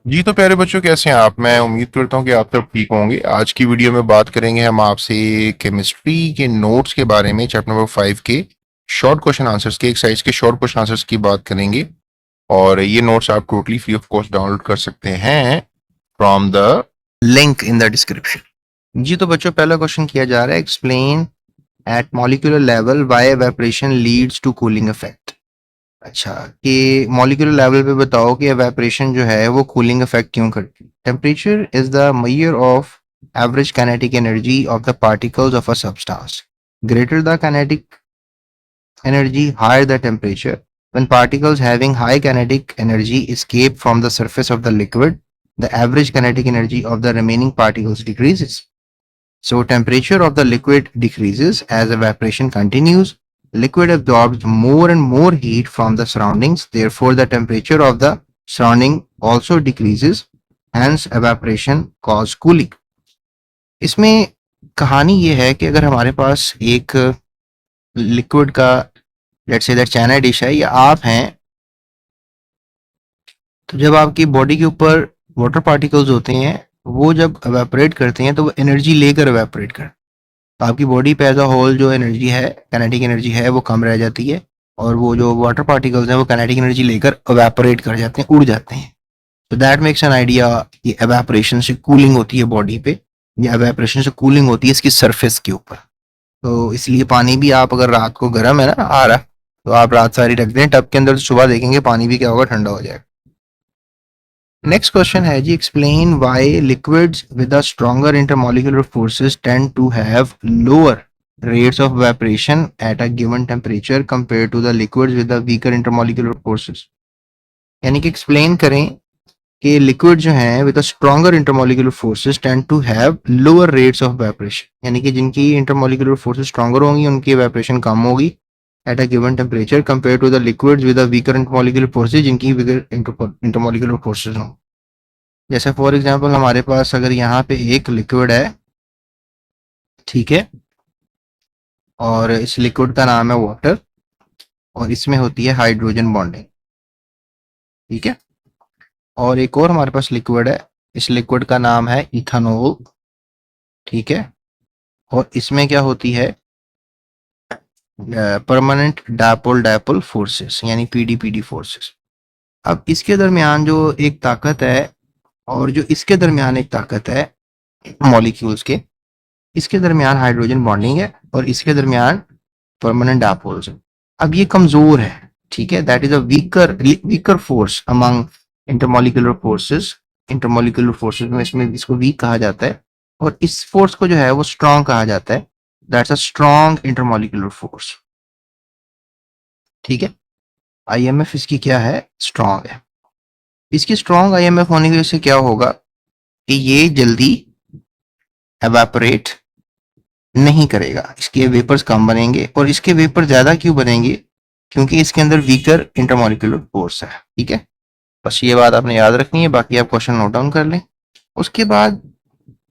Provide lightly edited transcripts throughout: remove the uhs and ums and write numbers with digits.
जी तो प्यारे बच्चों, कैसे हैं आप? मैं उम्मीद करता हूँ कि आप सब ठीक होंगे। आज की वीडियो में बात करेंगे हम आपसे केमिस्ट्री के नोट्स के बारे में, चैप्टर नंबर 5 के शॉर्ट क्वेश्चन आंसर्स के, एक्सरसाइज के शॉर्ट क्वेश्चन आंसर्स की बात करेंगे। और ये नोट्स आप totally free of cost download कर सकते हैं from the link in the description. जी तो बच्चों, पहला क्वेश्चन किया जा रहा है, explain at molecular level why evaporation leads to cooling effect. अच्छा, कि मॉलिक्यूलर लेवल पे बताओ कि एवेपोरेशन जो है वो कूलिंग इफेक्ट क्यों करती है। Temperature is the measure of average kinetic energy of the particles of a substance. Greater the kinetic energy, higher the temperature. When particles having high kinetic energy escape from the surface of the liquid, the average kinetic energy of the remaining particles decreases. So temperature of the liquid decreases as evaporation continues. Liquid absorbs more and more heat from the surroundings. Therefore, the temperature of the surrounding also decreases. Hence, evaporation causes cooling. इसमें कहानी ये है कि अगर हमारे पास एक liquid का, let's say that China dish है, या आप हैं, तो जब आपकी बॉडी के ऊपर वाटर पार्टिकल्स होते हैं, वो जब एवेपोरेट करते हैं तो वो एनर्जी लेकर एवेपोरेट करते हैं। तो आपकी बॉडी पे एज अ होल जो एनर्जी है, काइनेटिक एनर्जी है, वो कम रह जाती है, और वो जो वाटर पार्टिकल्स हैं वो काइनेटिक एनर्जी लेकर एवेपोरेट कर जाते हैं, उड़ जाते हैं। तो दैट मेक्स एन आइडिया कि एवेपोरेशन से कूलिंग होती है बॉडी पे, या एवेपोरेशन से कूलिंग होती है इसकी सरफेस के ऊपर। तो इसलिए पानी भी, आप अगर रात को गर्म है ना आ रहा, तो आप रात सारी रख दें टब के अंदर, तो सुबह देखेंगे पानी भी क्या होगा, ठंडा हो जाएगा। नेक्स्ट क्वेश्चन है जी, explain why liquids with a stronger intermolecular forces tend to have lower rates of evaporation at a given temperature compared to the liquids with the weaker intermolecular forces। यानी कि एक्सप्लेन करें कि liquid जो हैं with a stronger intermolecular forces tend to have lower rates of evaporation, यानी कि जिनकी intermolecular forces stronger होंगी उनकी evaporation कम होगी at a given temperature compare to the liquids with a weaker intermolecular forces, जिनकी वीकर इंटरमॉलिक्यूलर फोर्सेस हों। जैसे फॉर एग्जांपल हमारे पास अगर यहाँ पे एक लिक्विड है, ठीक है, और इस लिक्विड का नाम है वाटर, और इसमें होती है हाइड्रोजन बॉन्डिंग, ठीक है। और एक और हमारे पास लिक्विड है, इस लिक्विड का नाम है इथानॉल, ठीक है, और इसमें क्या होती है, परमानेंट डायपोल डायपोल फोर्सेस, यानी पीडीपीडी फोर्सेस। अब इसके दरमियान जो एक ताकत है, और जो इसके दरमियान एक ताकत है मॉलिक्यूल्स के, इसके दरमियान हाइड्रोजन बॉन्डिंग है और इसके दरमियान परमानेंट डायपोल्स है। अब ये कमजोर है, ठीक है, that is a weaker force among intermolecular forces. Intermolecular forces में इसमें इसको वीक कहा जाता है, और इस फोर्स को जो है वो स्ट्रॉन्ग कहा जाता है, that's a strong intermolecular force, ठीक है। आईएमएफ इसकी क्या है, स्ट्रॉन्ग है। इसकी स्ट्रॉन्ग आईएमएफ होने की वजह से क्या होगा कि ये जल्दी एवापोरेट नहीं करेगा, इसके वेपर्स कम बनेंगे। और इसके वेपर ज्यादा क्यों बनेंगे, क्योंकि इसके अंदर वीकर इंटरमॉलिक्यूलर फोर्स है, ठीक है। बस ये बात आपने याद रखनी है, बाकी आप क्वेश्चन नोट डाउन कर लें। उसके बाद,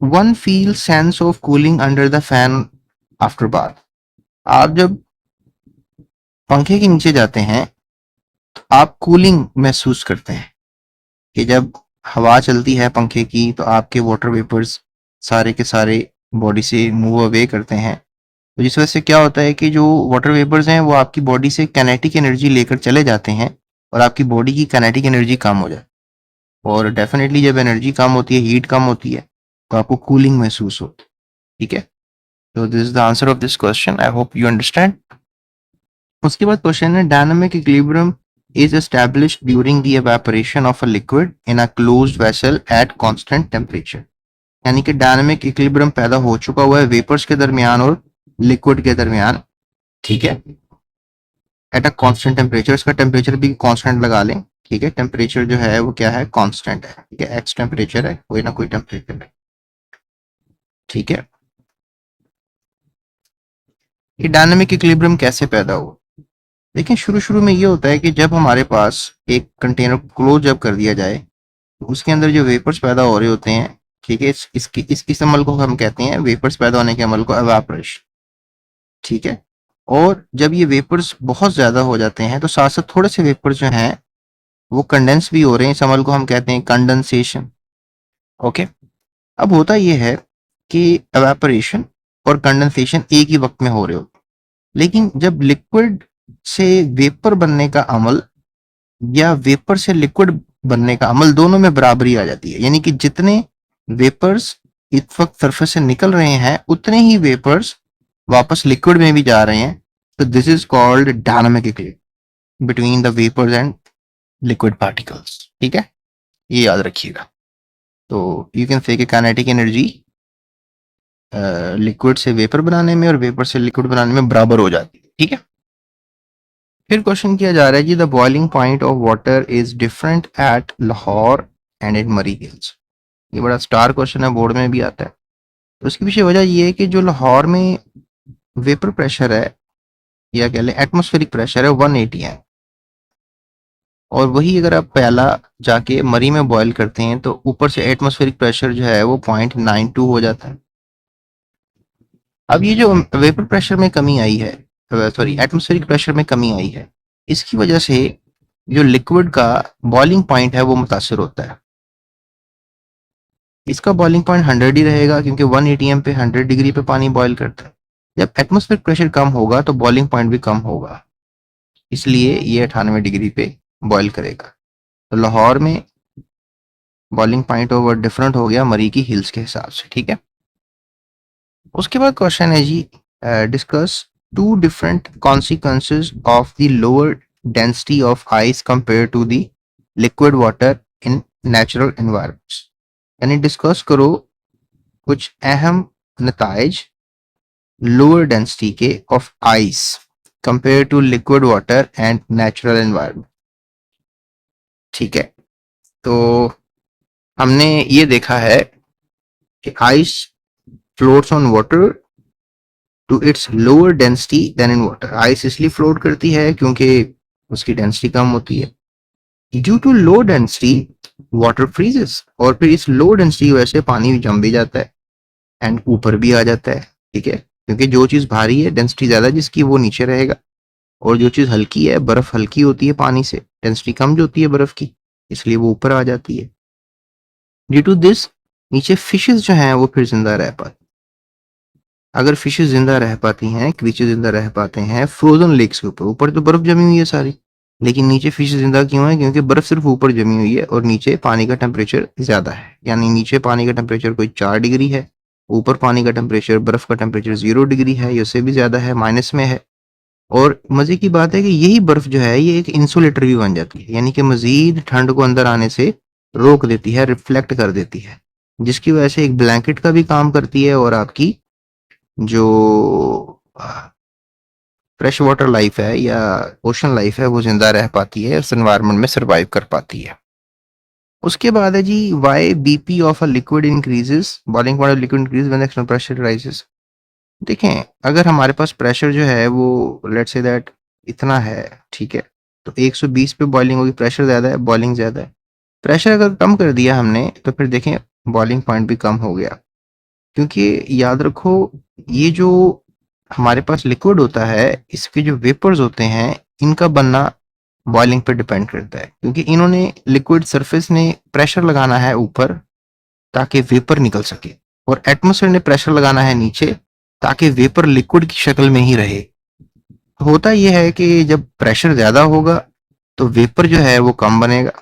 one feel sense of cooling under the fan after bath. आप जब पंखे के नीचे जाते हैं तो आप कूलिंग महसूस करते हैं, कि जब हवा चलती है पंखे की तो आपके वाटर वेपर्स सारे के सारे बॉडी से मूव अवे करते हैं। तो जिस वजह से क्या होता है कि जो वाटर वेपर्स हैं वो आपकी बॉडी से काइनेटिक एनर्जी लेकर चले जाते हैं, और आपकी बॉडी की काइनेटिक एनर्जी कम हो जाती है। और डेफिनेटली जब एनर्जी कम होती है, हीट कम होती है, तो आपको कूलिंग महसूस होती है, ठीक है। तो this is the answer of this question, I hope you understand. उसके बाद क्वेश्चन है, dynamic equilibrium is established during the evaporation of a liquid in a closed vessel at constant temperature। यानी कि डायनामिक इक्विलिब्रियम पैदा हो चुका हुआ है वेपर्स के दरमियान और लिक्विड के दरमियान, ठीक है, एट अ कांस्टेंट टेम्परेचर। इसका टेम्परेचर भी कांस्टेंट लगा लें, ठीक है। टेम्परेचर जो है वो क्या है, कांस्टेंट है, ठीक है, एक्स टेम्परेचर है, कोई ना कोई टेम्परेचर है, ठीक है। ये डायनामिक इक्विलिब्रियम कैसे पैदा हुआ? देखिए, शुरू शुरू में ये होता है कि जब हमारे पास एक कंटेनर क्लोज जब कर दिया जाए, तो उसके अंदर जो वेपर्स पैदा हो रहे होते हैं, ठीक है, इस अमल को हम कहते हैं, वेपर्स पैदा होने के अमल को एवापोरेशन, ठीक है। और जब ये वेपर्स बहुत ज्यादा हो जाते हैं तो साथ साथ थोड़े से वेपर्स जो हैं वो कंडेंस भी हो रहे हैं, इस अमल को हम कहते हैं कंडेंसेशन। ओके, अब होता यह है कि एवेपोरेशन और कंडेंसेशन एक ही वक्त में हो रहे हो, लेकिन जब लिक्विड से वेपर बनने का अमल या वेपर से लिक्विड बनने का अमल, दोनों में बराबरी आ जाती है, यानी कि जितने वेपर्स इस वक्त सरफेस से निकल रहे हैं उतने ही वेपर्स वापस लिक्विड में भी जा रहे हैं। तो this is called dynamic equilibrium between the vapours and liquid particles. ठीक है, ये याद रखिएगा। तो यू कैन से कि काइनेटिक एनर्जी लिक्विड से वेपर बनाने में और वेपर से लिक्विड बनाने में बराबर हो जाती है। ठीक है, फिर क्वेश्चन किया जा रहा है कि the boiling point of water is different at Lahore and in मरी हिल्स। ये बड़ा स्टार क्वेश्चन है, बोर्ड में भी आता है। तो उसकी पीछे वजह ये है कि जो लाहौर में वेपर प्रेशर है या कह लें एटमॉस्फेरिक प्रेशर है 180 है, और वही अगर आप प्याला जाके मरी में बॉईल करते हैं तो ऊपर से एटमॉस्फेरिक प्रेशर जो है वो 0.92 हो जाता है। अब ये जो वेपर प्रेशर में कमी आई है, सॉरी एटमॉस्फेरिक प्रेशर में कमी आई है, इसकी वजह से जो लिक्विड का बॉइलिंग पॉइंट है वो मुतासर होता है। इसका बॉइलिंग पॉइंट 100 ही रहेगा क्योंकि 1 एटीएम पे 100 डिग्री पे पानी बॉईल करता है। जब एटमॉस्फेरिक प्रेशर कम होगा तो बॉइलिंग पॉइंट भी कम होगा, इसलिए ये 98 डिग्री पे बॉईल करेगा। तो लाहौर में बॉइलिंग पॉइंट ओवर डिफरेंट हो गया मरी की हिल्स के हिसाब से। ठीक है, उसके बाद क्वेश्चन है जी, discuss two different consequences of the lower density of ice compare to the liquid water in natural environments. यानी डिस्कस करो कुछ अहम नताइज लोअर डेंसिटी के of ice compare to liquid water and natural environment. ठीक है, तो हमने ये देखा है कि ice floats on water to its lower density then in water. Ice इसलिए फ्लोट करती है क्योंकि उसकी डेंसिटी कम होती है। Due to low density water freezes, और फिर इस लो डेंसिटी की वजह से पानी जम भी जाता है एंड ऊपर भी आ जाता है। ठीक है, क्योंकि जो चीज भारी है डेंसिटी ज्यादा जिसकी वो नीचे रहेगा, और जो चीज हल्की है, बर्फ हल्की होती है पानी से, डेंसिटी कम जो होती है बर्फ की, इसलिए वो ऊपर आ जाती है। ड्यू टू दिस नीचे फिशेस जो हैं वो फिर जिंदा रह पाती। अगर फिशेस जिंदा रह पाती हैं, क्रीचर जिंदा रह पाते हैं फ्रोजन लेक्स के ऊपर, ऊपर तो बर्फ जमी हुई है सारी, लेकिन नीचे फिशेस जिंदा क्यों है? क्योंकि बर्फ सिर्फ ऊपर जमी हुई है और नीचे पानी का टेम्परेचर ज्यादा है। यानी नीचे पानी का टेम्परेचर कोई 4 डिग्री है, ऊपर पानी का टेम्परेचर, बर्फ का टेम्परेचर 0 डिग्री है, या उससे भी ज्यादा है, माइनस में है। और मजे की बात है कि यही बर्फ जो है ये एक इंसुलेटर भी बन जाती है, यानी कि मजीद ठंड को अंदर आने से रोक देती है, रिफ्लेक्ट कर देती है, जिसकी वजह से एक ब्लैंकेट का भी काम करती है, और आपकी जो फ्रेश वाटर लाइफ है या ओशन लाइफ है वो जिंदा रह पाती है, उस एनवायरनमेंट में सरवाइव कर पाती है। उसके बाद है जी, why BP of a liquid increases, boiling point of liquid increase when external pressure rises. देखें, अगर हमारे पास प्रेशर जो है वो लेट्स से दैट इतना है, ठीक है, तो 120 पे बॉइलिंग होगी, प्रेशर ज्यादा है, बॉइलिंग ज्यादा है। प्रेशर अगर कम कर दिया हमने तो फिर देखें बॉइलिंग पॉइंट भी कम हो गया, क्योंकि याद रखो ये जो हमारे पास लिक्विड होता है इसके जो वेपर्स होते हैं इनका बनना बॉइलिंग पे डिपेंड करता है, क्योंकि इन्होंने लिक्विड सरफेस ने प्रेशर लगाना है ऊपर ताकि वेपर निकल सके, और एटमॉस्फेयर ने प्रेशर लगाना है नीचे ताकि वेपर लिक्विड की शक्ल में ही रहे। होता यह है कि जब प्रेशर ज्यादा होगा तो वेपर जो है वो कम बनेगा,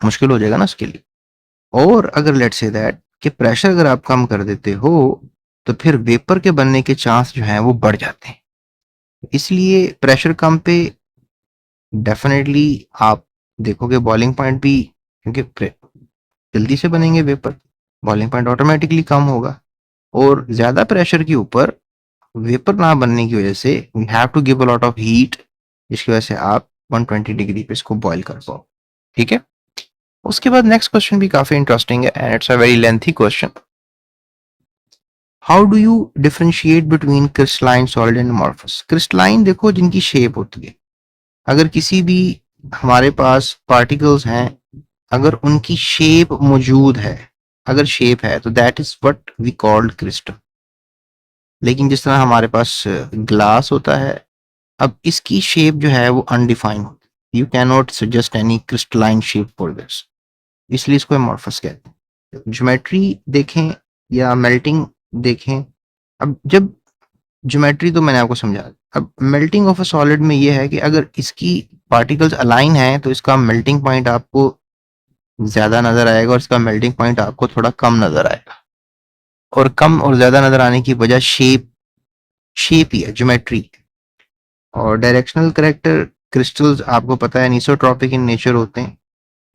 मुश्किल हो जाएगा ना उसके लिए। और अगर लेट्स से दैट कि प्रेशर अगर आप कम कर देते हो तो फिर वेपर के बनने के चांस जो हैं वो बढ़ जाते हैं। इसलिए प्रेशर कम पे डेफिनेटली आप देखोगे बॉइलिंग पॉइंट भी, क्योंकि जल्दी से बनेंगे वेपर, बॉइलिंग पॉइंट ऑटोमेटिकली कम होगा। और ज्यादा प्रेशर के ऊपर वेपर ना बनने की वजह से we have to give a lot of heat, जिसकी वजह से आप 120 डिग्री पे इसको बॉईल कर पाओ। ठीक है, उसके बाद नेक्स्ट क्वेश्चन भी काफी इंटरेस्टिंग है and it's a very lengthy question. How do you differentiate between crystalline solid and amorphous. Crystalline देखो जिनकी शेप होती है, अगर किसी भी हमारे पास पार्टिकल्स हैं, अगर उनकी शेप मौजूद है, अगर शेप है तो that is what we called crystal. लेकिन जिस तरह हमारे पास ग्लास होता है, अब इसकी शेप जो है वो अनडिफाइंड होती है, You cannot suggest any crystalline shape for this. इसलिए इसको amorphous कहते हैं. ज्योमेट्री देखें या मेल्टिंग देखें. अब जब ज्योमेट्री तो मैंने आपको समझा, अब मेल्टिंग ऑफ अ सॉलिड में ये है कि अगर इसकी पार्टिकल्स अलाइन हैं तो इसका मेल्टिंग पॉइंट आपको ज्यादा नजर आएगा और इसका मेल्टिंग पॉइंट आपको थोड़ा कम नजर आएगा. और कम और ज्यादा नजर आने की वजह शेप ही है, ज्योमेट्री. और डायरेक्शनल करेक्टर क्रिस्टल्स आपको पता है एनिसोट्रॉपिक इन नेचर होते हैं.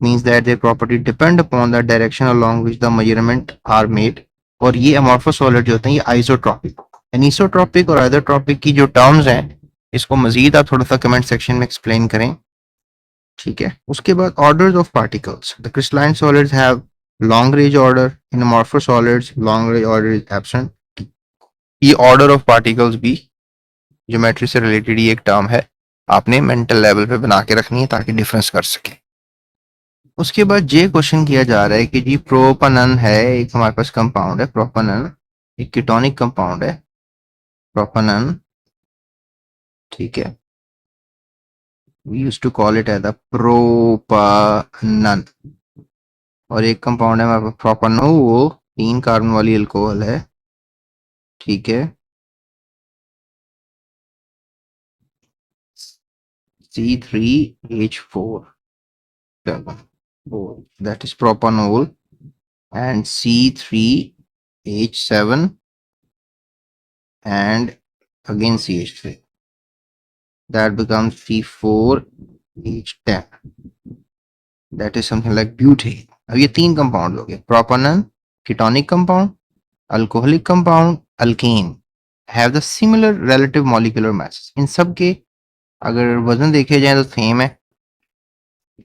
Means that their property depend upon the direction along which the measurement are made. और ये अमॉर्फस सॉलिड जो होते हैं ये आइसोट्रॉपिक. एनिसोट्रॉपिक और आइसोट्रॉपिक की जो टर्म्स हैं इसको मजीद आप थोड़ा सा कमेंट सेक्शन में एक्सप्लेन करें. ठीक है. उसके बाद orders of particles. The crystalline solids have long range order. In amorphous solids long range order is absent. ये ऑर्डर ऑफ पार्टिकल्स भी ज्योमेट्री से रिलेटेड ही एक टर्म है, आपने मेंटल लेवल पे बना के रखनी है ताकि डिफरेंस कर सके. उसके बाद ये क्वेश्चन किया जा रहा है कि जी प्रोपनन है एक हमारे पास कंपाउंड है. प्रोपनन एक कीटोनिक कंपाउंड है. प्रोपनन, ठीक है. We used to call it as the propanone. और एक कंपाउंड है हमारे पास प्रोपनोल, 3 कार्बन वाली अल्कोहल है. ठीक है. C3H4, that is propanol, and C3H7 and again CH3, that becomes C4H10, that is something like butane. अब ये 3 कंपाउंड हो गए. Propanone ketonic compound, alcoholic compound, alkane, have the similar relative molecular mass. इन सब के अगर वजन देखे जाए तो सेम है.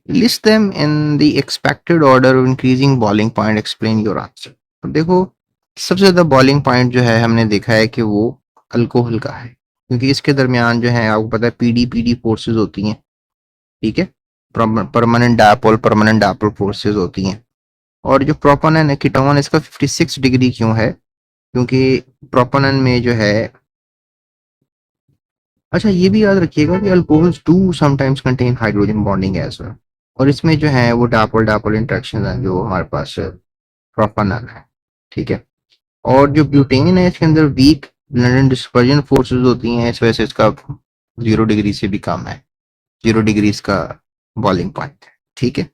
List them in the expected order of increasing boiling point. Explain your answer. तो देखो सबसे ज्यादा बॉइलिंग पॉइंट जो है हमने देखा है कि वो अल्कोहल का है, क्योंकि इसके दरमियान जो है आपको पता है पीडी फोर्सेस होती हैं. ठीक है. परमानेंट डायपोल फोर्सेस होती हैं. और जो प्रोपनन है कीटोन, इसका 56 डिग्री क्यों है? क्योंकि प्रोपनन में जो है, अच्छा ये भी याद रखिएगा कि alcohols do sometimes contain hydrogen bonding as well. और इसमें जो है वो डायपोल इंटरेक्शन है जो हमारे पास प्रोपनन है. ठीक है. और जो ब्यूटेन है इसके अंदर वीक लंडन डिस्पर्जन फोर्सेस होती हैं, इस वजह से इसका 0 डिग्री से भी कम है. 0 डिग्री इसका बॉइलिंग पॉइंट है. ठीक है.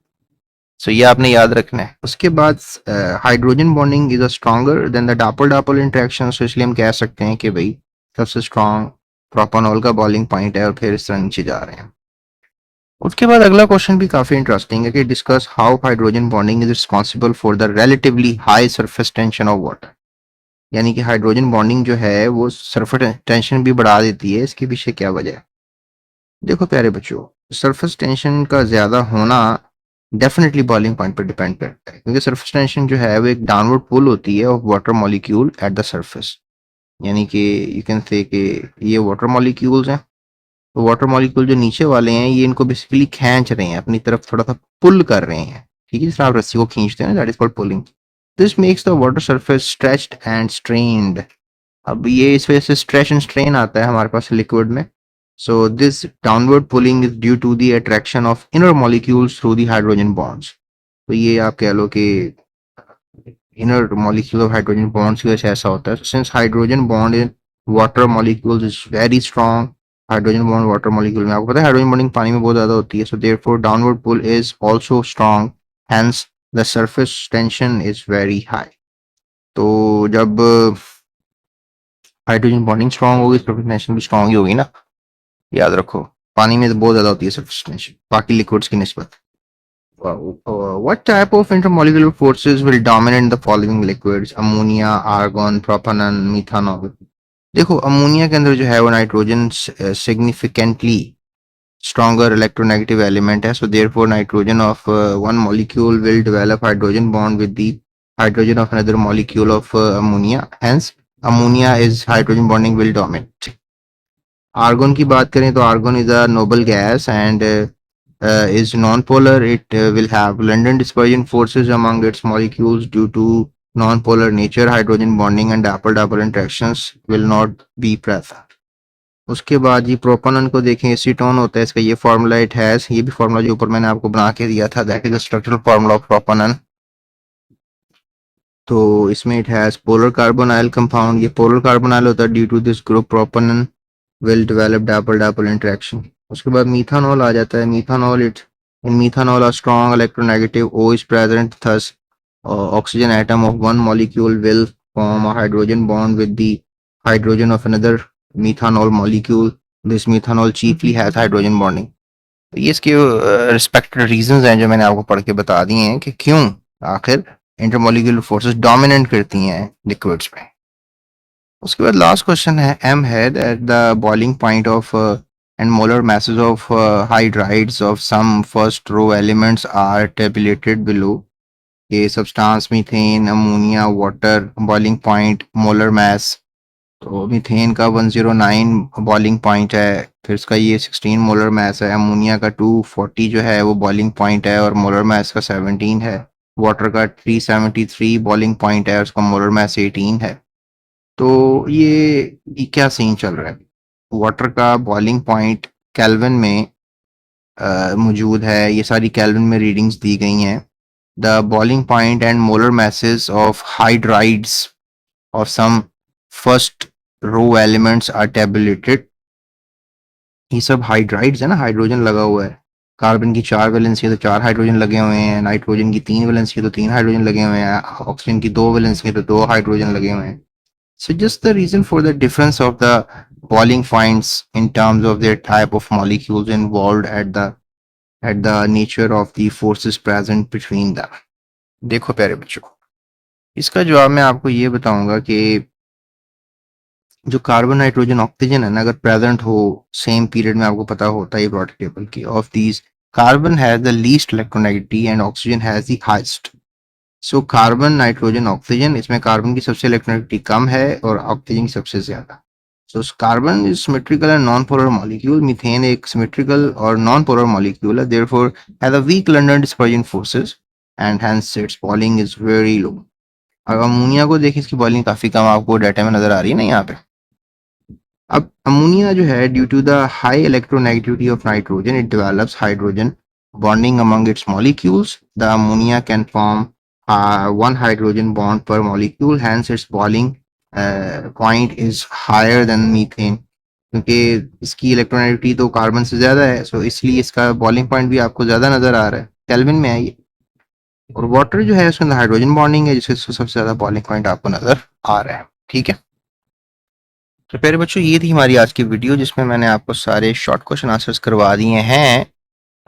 सो ये आपने याद रखना है. उसके बाद hydrogen bonding is a stronger than the dipole interaction. So इसलिए हम कह सकते हैं कि भाई सबसे स्ट्रॉन्ग प्रोपानॉल का बॉइलिंग पॉइंट है और फिर इस तरह नीचे जा रहे हैं. उसके बाद अगला क्वेश्चन भी काफी इंटरेस्टिंग है कि discuss how hydrogen bonding is responsible for the relatively high surface tension of water. यानी कि हाइड्रोजन बॉन्डिंग जो है वो सरफेस टेंशन भी बढ़ा देती है. इसके पीछे क्या वजह है? देखो प्यारे बच्चों, सरफेस टेंशन का ज्यादा होना डेफिनेटली बॉइलिंग पॉइंट पर डिपेंड करता है, क्योंकि सरफेस टेंशन जो है वो एक डाउनवर्ड पुल होती है of water molecule at the surface. यानी कि यू कैन से कि ये वाटर मॉलिक्यूल्स हैं, तो वाटर मॉलिक्यूल जो नीचे वाले हैं ये इनको बेसिकली खींच रहे हैं अपनी तरफ, थोड़ा सा पुल कर रहे हैं. ठीक है. जिस तरह आप रस्सी को खींचते हैं, that is called pulling. This makes the water surface stretched and strained. अब ये इस वजह से स्ट्रेच एंड स्ट्रेन आता है हमारे पास लिक्विड में. So this downward pulling is due to the attraction of inner molecules through the hydrogen bonds. तो ये आप कह लो कि inner molecule of hydrogen bonds की वजह से ऐसा होता है. Since hydrogen bond in water molecules is very strong, hydrogen bond water molecule में आपको पता है हाइड्रोजन बॉन्डिंग पानी में बहुत ज्यादा होती है. So therefore downward pull is also strong, hence the surface tension is very high. तो जब हाइड्रोजन बॉन्डिंग स्ट्रॉन्ग होगी, सरफेस टेंशन भी स्ट्रॉन्ग ही होगी ना. याद रखो पानी में तो बहुत ज्यादा होती है सरफेस टेंशन बाकी लिक्विड्स की निस्बत. What type of intermolecular forces will dominate the following liquids? Ammonia, argon, propanone, methanol. देखो अमोनिया के अंदर जो है वो nitrogen significantly stronger electronegative element है. So therefore nitrogen of one molecule will develop hydrogen bond with the hydrogen of another molecule of ammonia. Hence ammonia is hydrogen bonding will dominate. Argon की बात करें तो argon is a noble gas and is non-polar. It will have London dispersion forces among its molecules due to non-polar nature. Hydrogen bonding and dipole-dipole interactions will not be present. उसके बाद ये propanone को देखें, acetone होता है इसका, ये formula it has, ये भी फार्मूला जो ऊपर मैंने आपको बना के दिया था, that is the structural formula of propanone. तो इसमें it has polar carbonyl compound, ये पोलर कार्बोनाइल होता है, due to this group propanone will develop dipole dipole interaction. उसके बाद मीथानॉल आ जाता है, methanol it in methanol a strong electronegative O is present, thus oxygen atom of one molecule will form a hydrogen bond with the hydrogen of another methanol molecule. This methanol chiefly has hydrogen bonding. तो ये इसके respected reasons हैं जो मैंने आपको पढ़ के बता दिए हैं कि क्यों आखिर इंटरमोलिक्यूलर फोर्सेस डोमिनेट करती हैं लिक्विड्स में। उसके बाद लास्ट क्वेश्चन है, एम है that the boiling point of and molar masses of hydrides of some first row elements are tabulated below. ये substance methane, ammonia, water, boiling point, molar mass. तो methane का 109 boiling point है, फिर इसका ये 16 molar mass है, ammonia का 240 जो है वो बॉइलिंग पॉइंट है और मोलर मास का 17 है, वाटर का 373 बॉइलिंग पॉइंट है और उसका मोलर मास 18 है। तो ये क्या सीन चल रहा है? वाटर का बॉइलिंग पॉइंट केल्विन में मौजूद है, ये सारी केल्विन में रीडिंग्स दी गई हैं। The boiling point and molar masses of hydrides of some first row elements are tabulated. ये सब हाइड्राइड्स है ना, हाइड्रोजन लगा हुआ है, कार्बन की 4 वैलेंसी है तो 4 हाइड्रोजन लगे हुए हैं, नाइट्रोजन की 3 वैलेंसी है तो 3 हाइड्रोजन लगे हुए हैं, ऑक्सीजन की 2 वैलेंसी है तो 2 हाइड्रोजन लगे हुए हैं। So just the reason for the difference of the boiling points in terms of their type of molecules involved at the nature of the forces present between them. देखो प्यारे बच्चों, इसका जवाब मैं आपको ये बताऊंगा कि जो कार्बन, नाइट्रोजन, ऑक्सीजन है ना, अगर प्रेजेंट हो सेम पीरियड में, आपको पता होता है प्रोडक्ट टेबल की, of these carbon has the least electronegativity and oxygen has the highest. So carbon, nitrogen, oxygen, इसमें कार्बन की सबसे इलेक्ट्रोनेगेटिविटी कम है और ऑक्सीजन की सबसे ज्यादा। So carbon is symmetrical and non polar molecule, methane एक सिमेट्रिकल और नॉन पोलर मॉलिक्यूल है, therefore has a weak London dispersion forces and hence its boiling is very low. अब अमोनिया को देखिए, इसकी बॉइलिंग काफी कम आपको डाटा में नजर आ रही है ना यहाँ पे। अब अमोनिया जो है, due to the high electronegativity of nitrogen, it develops hydrogen bonding among its molecules. The ammonia can form one hydrogen bond per molecule, hence its boiling point is higher than methane, क्योंकि इसकी electronegativity तो carbon से ज्यादा है, सो इसलिए इसका boiling point भी आपको ज्यादा नजर आ रहा है, केल्विन में है ये। और वाटर जो है उसमें हाइड्रोजन बॉन्डिंग है, जिससे सबसे ज्यादा बॉइलिंग पॉइंट आपको नजर आ रहा है। ठीक है, तो प्यारे बच्चों, ये थी हमारी आज की वीडियो जिसमें मैंने आपको सारे शॉर्ट क्वेश्चन आंसर्स करवा दिए हैं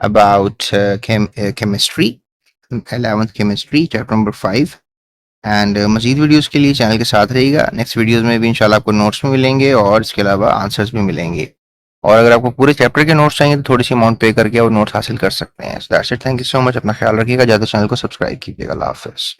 about chemistry, 11th chemistry chapter number 5। And मजीद वीडियोस के लिए चैनल के साथ रहिएगा। नेक्स्ट वीडियोस में भी इंशाल्लाह आपको नोट्स में मिलेंगे और इसके अलावा आंसर्स भी मिलेंगे। और अगर आपको पूरे चैप्टर के नोट्स चाहिए तो थोड़ी सी अमाउंट पे करके और नोट्स हासिल कर सकते हैं। So that's it, thank you so much, अपना ख्याल रखिएगा, ज़्यादा चैनल को सब्सक्राइब कीजिएगा। अल्लाह हाफिज़।